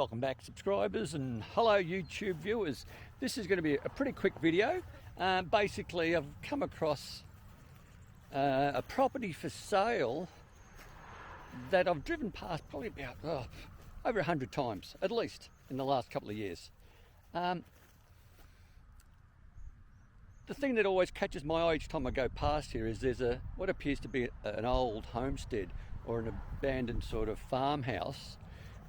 welcome back subscribers, and hello YouTube viewers. This is going to be a pretty quick video. Basically I've come across a property for sale that I've driven past probably about over 100 times at least in the last couple of years. The thing that always catches my eye each time I go past here is there's what appears to be an old homestead or an abandoned sort of farmhouse,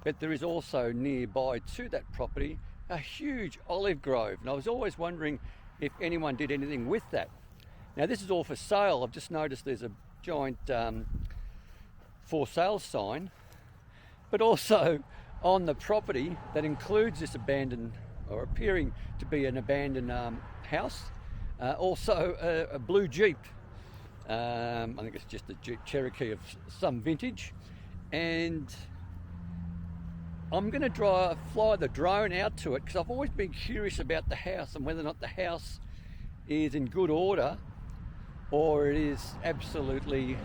but there is also nearby to that property a huge olive grove, and I was always wondering if anyone did anything with that. Now this is all for sale. I've just noticed there's a giant for sale sign, but also on the property that includes this abandoned or appearing to be an abandoned house, also a blue Jeep. I think it's just a Jeep Cherokee of some vintage, and I'm going to fly the drone out to it because I've always been curious about the house and whether or not the house is in good order or it is absolutely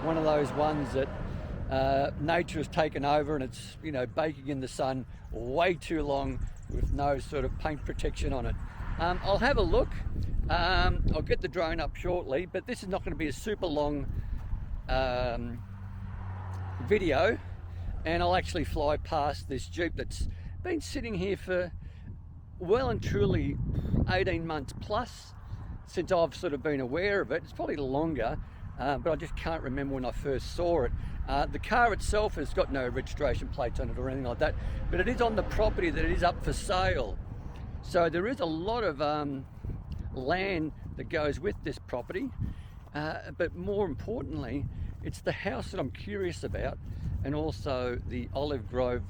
one of those ones that nature has taken over and it's, you know, baking in the sun way too long with no sort of paint protection on it. I'll have a look. I'll get the drone up shortly, but this is not going to be a super long video, and I'll actually fly past this Jeep that's been sitting here for well and truly 18 months plus since I've sort of been aware of it. It's probably longer, but I just can't remember when I first saw it. The car itself has got no registration plates on it or anything like that, but it is on the property that it is up for sale. So there is a lot of land that goes with this property, but more importantly, it's the house that I'm curious about, and also the olive grove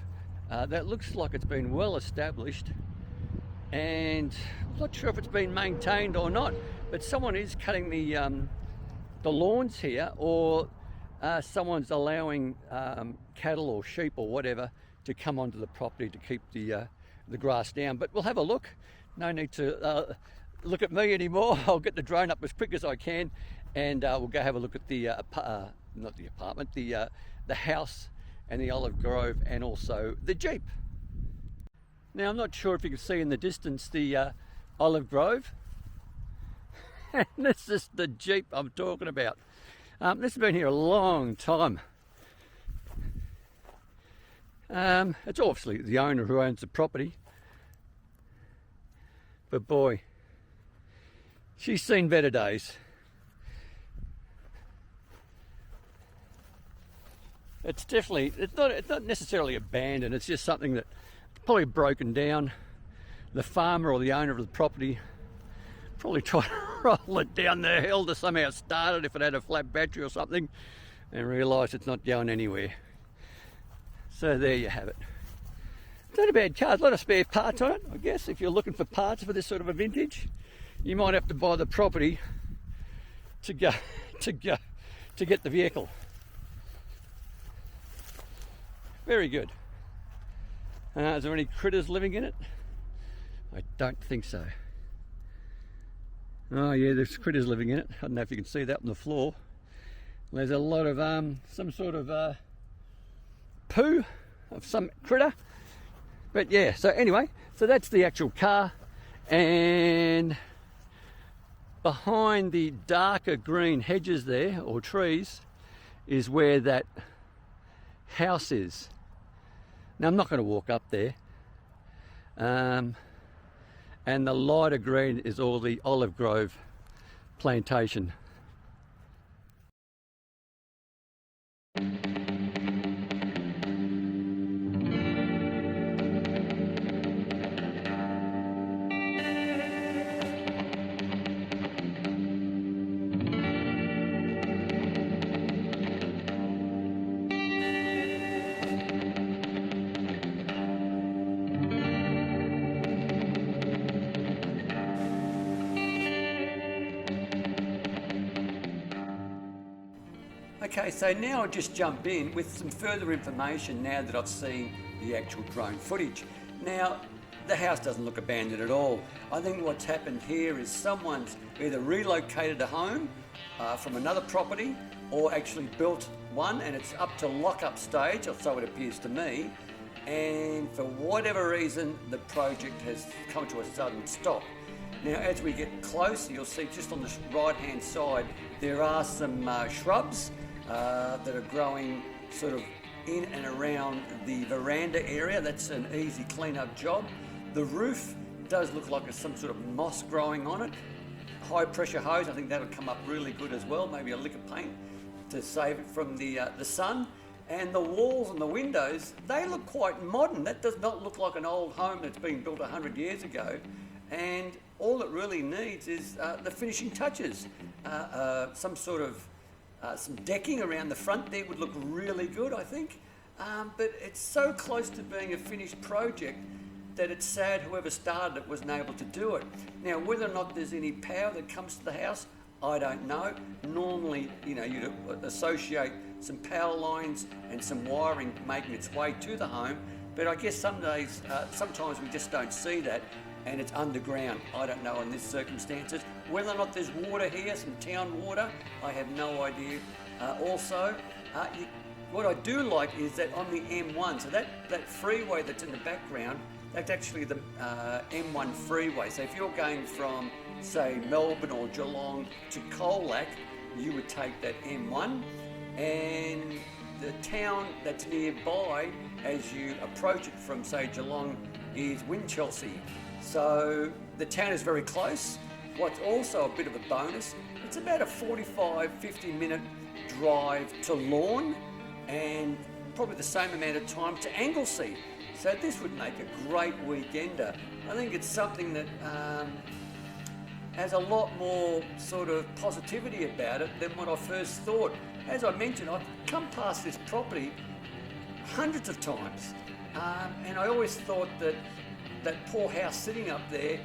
that looks like it's been well established, and I'm not sure if it's been maintained or not, but someone is cutting the lawns here, or someone's allowing cattle or sheep or whatever to come onto the property to keep the grass down. But we'll have a look. No need to look at me anymore. I'll get the drone up as quick as I can, and we'll go have a look at the not the apartment, the house and the olive grove, and also the Jeep. Now I'm not sure if you can see in the distance the olive grove, and this is the Jeep I'm talking about. This has been here a long time. It's obviously the owner who owns the property, but boy, she's seen better days. It's definitely, it's not necessarily abandoned, it's just something that probably broken down. The farmer or the owner of the property probably tried to roll it down the hill to somehow start it if it had a flat battery or something, and realised it's not going anywhere. So there you have it. It's not a bad car, a lot of spare parts on it. I guess if you're looking for parts for this sort of a vintage, you might have to buy the property to get the vehicle. Very good. Is there any critters living in it? I don't think so. Oh yeah, there's critters living in it. I don't know if you can see that on the floor. There's a lot of some sort of poo of some critter. But yeah, so anyway, so that's the actual car, and behind the darker green hedges there, or trees, is where that house is. Now I'm not going to walk up there, and the lighter green is all the olive grove plantation. Okay, so now I'll just jump in with some further information now that I've seen the actual drone footage. Now, the house doesn't look abandoned at all. I think what's happened here is someone's either relocated a home from another property, or actually built one and it's up to lock-up stage, or so it appears to me, and for whatever reason the project has come to a sudden stop. Now as we get closer, you'll see just on the right hand side there are some shrubs that are growing sort of in and around the veranda area. That's an easy clean up job. The roof does look like there's some sort of moss growing on it. High pressure hose, I think that'll come up really good as well, maybe a lick of paint to save it from the sun. And the walls and the windows, they look quite modern. That does not look like an old home that's been built 100 years ago. And all it really needs is the finishing touches. Some sort of some decking around the front there would look really good, I think. But it's so close to being a finished project that it's sad whoever started it wasn't able to do it. Now, whether or not there's any power that comes to the house, I don't know. Normally, you know, you'd associate some power lines and some wiring making its way to the home, but I guess sometimes we just don't see that, and it's underground. I don't know in this circumstances. Whether or not there's water here, some town water, I have no idea. What I do like is that on the M1, so that freeway that's in the background, that's actually the M1 freeway. So if you're going from, say, Melbourne or Geelong to Colac, you would take that M1, and the town that's nearby as you approach it from, say, Geelong is Winchelsea. So the town is very close. What's also a bit of a bonus, it's about a 45-50 minute drive to Lorne, and probably the same amount of time to Anglesea. So this would make a great weekender. I think it's something that has a lot more sort of positivity about it than what I first thought. As I mentioned, I've come past this property hundreds of times, and I always thought that that poor house sitting up there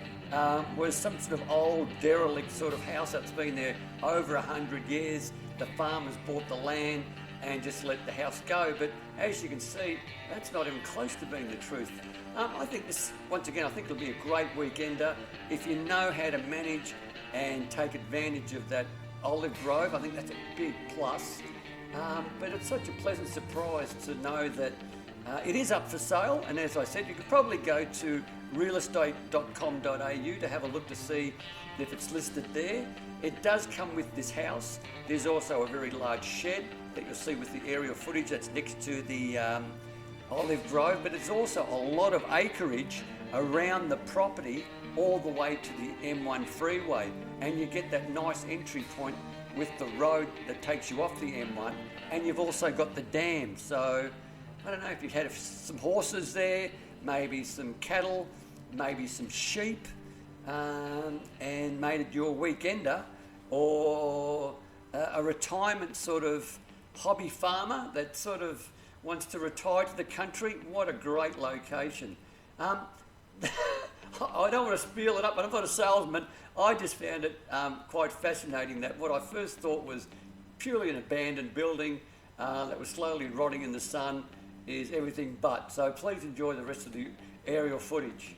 was some sort of old derelict sort of house that's been there over 100 years. The farmers bought the land and just let the house go, but as you can see, that's not even close to being the truth. I think this, once again, I think it'll be a great weekender if you know how to manage and take advantage of that olive grove. I think that's a big plus, but it's such a pleasant surprise to know that it is up for sale, and as I said, you could probably go to realestate.com.au to have a look to see if it's listed there. It does come with this house. There's also a very large shed that you'll see with the aerial footage that's next to the olive grove, but it's also a lot of acreage around the property all the way to the M1 freeway, and you get that nice entry point with the road that takes you off the M1, and you've also got the dam. So I don't know if you had some horses there, maybe some cattle, maybe some sheep, and made it your weekender, or a retirement sort of hobby farmer that sort of wants to retire to the country. What a great location. I don't want to spiel it up, but I'm not a salesman. I just found it quite fascinating that what I first thought was purely an abandoned building that was slowly rotting in the sun is everything but. So please enjoy the rest of the aerial footage.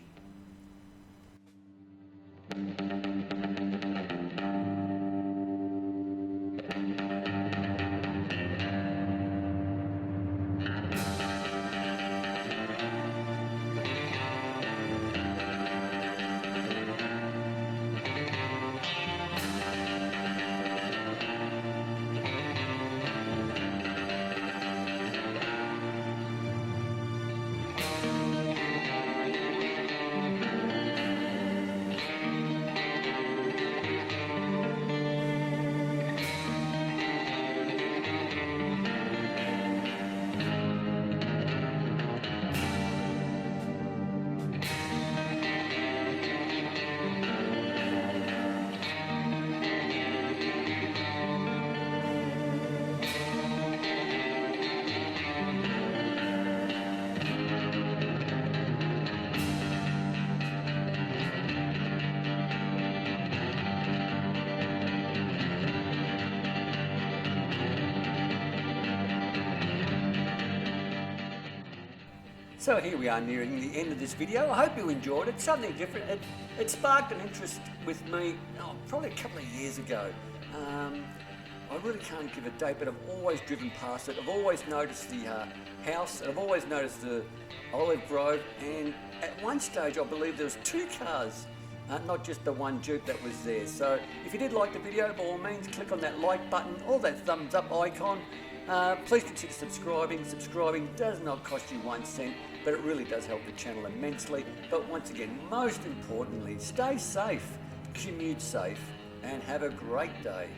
So here we are nearing the end of this video. I hope you enjoyed it. Something different. It sparked an interest with me probably a couple of years ago. I really can't give a date, but I've always driven past it. I've always noticed the house, and I've always noticed the olive grove, and at one stage I believe there was 2 cars, not just the one Duke that was there. So if you did like the video, by all means click on that like button or that thumbs up icon. Please consider subscribing. Subscribing does not cost you 1 cent, but it really does help the channel immensely. But once again, most importantly, stay safe, commute safe, and have a great day.